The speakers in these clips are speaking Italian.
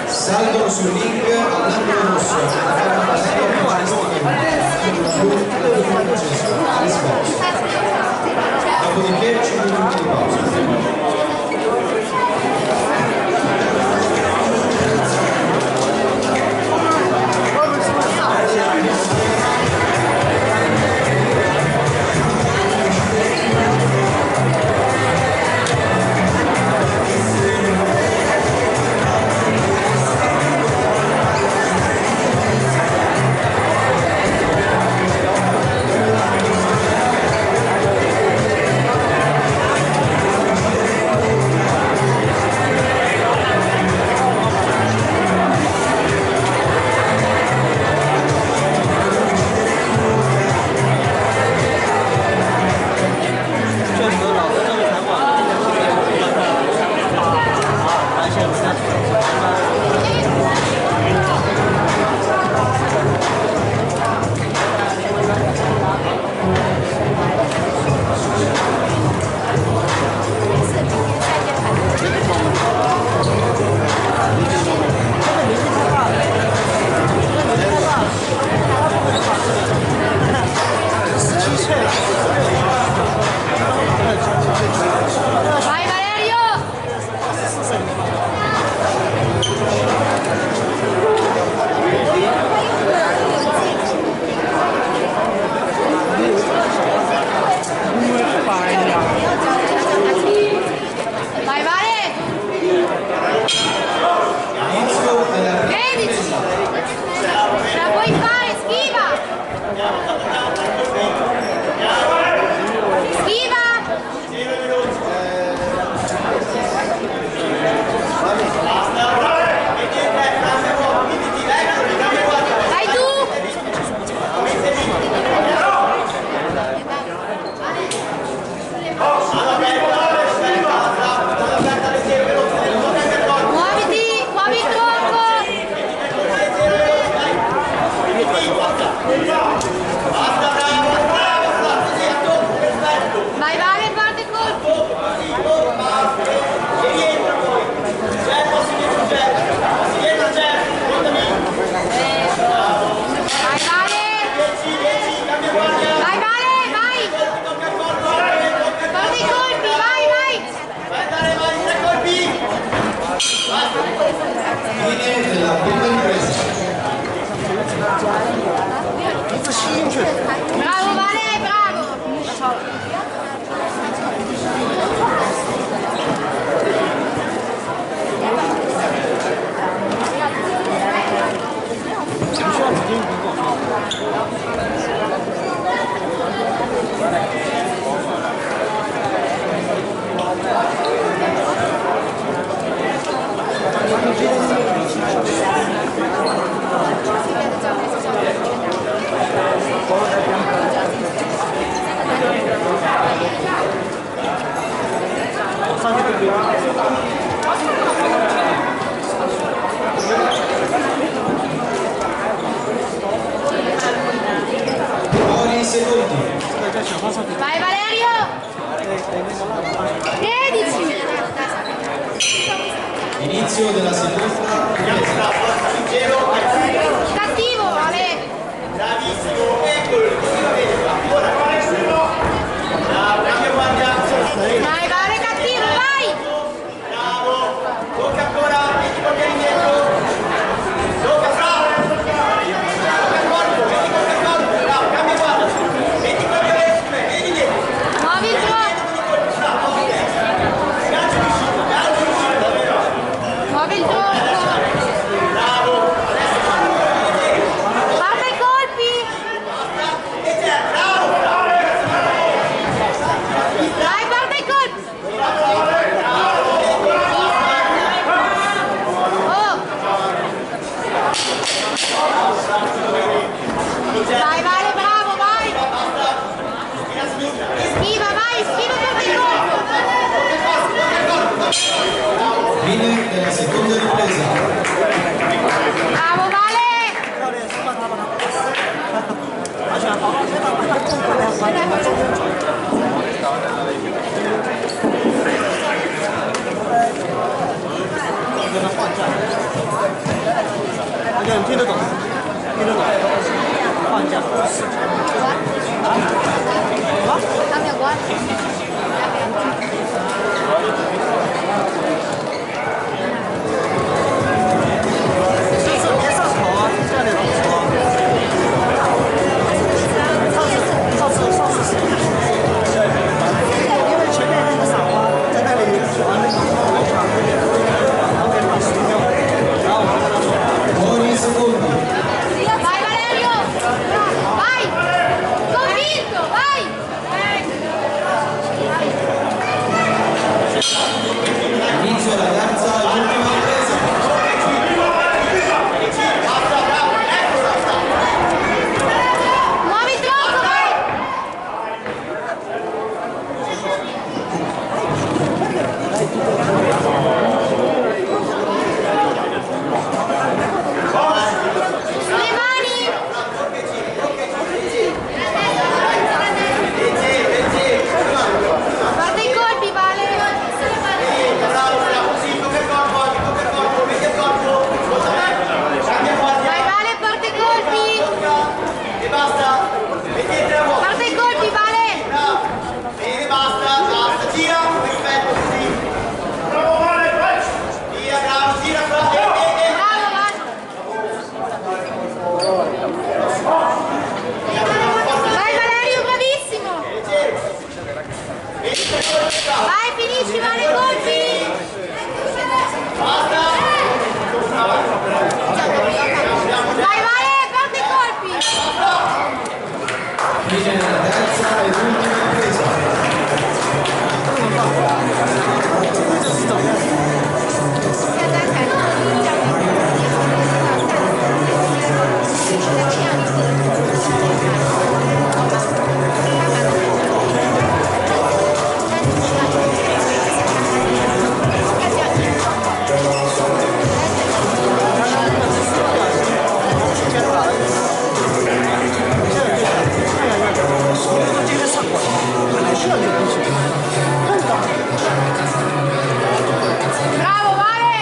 Salgono sul ring all'angolo rosso, attaccano la serie dopodiché 5 minuti di pausa. Bravo Vale, bravo! Vai Valerio! 13! Inizio della seconda. Cattivo, Ale! Bravissimo, eccolo, ora cambia guardia. Vai, Vale, cattivo, vai! Bravo, tocca ancora, metti con indietro. Tocca, bravo. Tocca corpo, metti con corpo, bravo, cambia guardia. Metti con vieni dietro. Muovi il gioco! Gancio riuscito, Muovi il gioco! bravo. Guarda i colpi! Bravo, Vai, guarda i colpi! Oh! Vai, Vale, bravo, vai! Schiva, vai, schiva per il colpo! Fine della seconda ripresa. Bravo, Vale! 听得懂，听得懂。放假。他没有关。别上头啊，这里头头。上次因为前面那个傻瓜在那里玩那个广场那边，然后给他使用，然后我跟他说。Ogni secondo. Vai Valerio! Vai! Convinto! Vai! Inizio la terza e ultima presa. Muovi troppo, vai! Sulle mani! Guarda i colpi, Vale! Vai Vale, porta i colpi! E basta, mettete la vuota. Porta i colpi, Vale! Bene, basta, gira, perfetto, così. Bravo, Vale, vai! Via, bravo, gira qua, Bravo, Vale! Vai Valerio, bravissimo! Vai, finisci, Vale, i colpi! Vai, Vale, porta i colpi! Fine la terza e ultima presa. Bravo, Vale!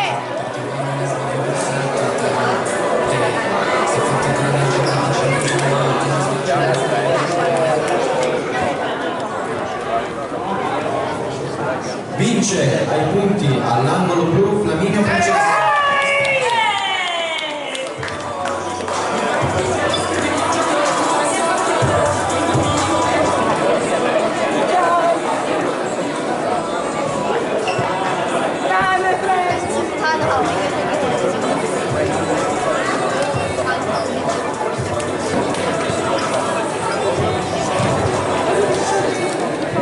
Vince ai punti all'angolo blu Flaminio Francesco. Dai, my friend!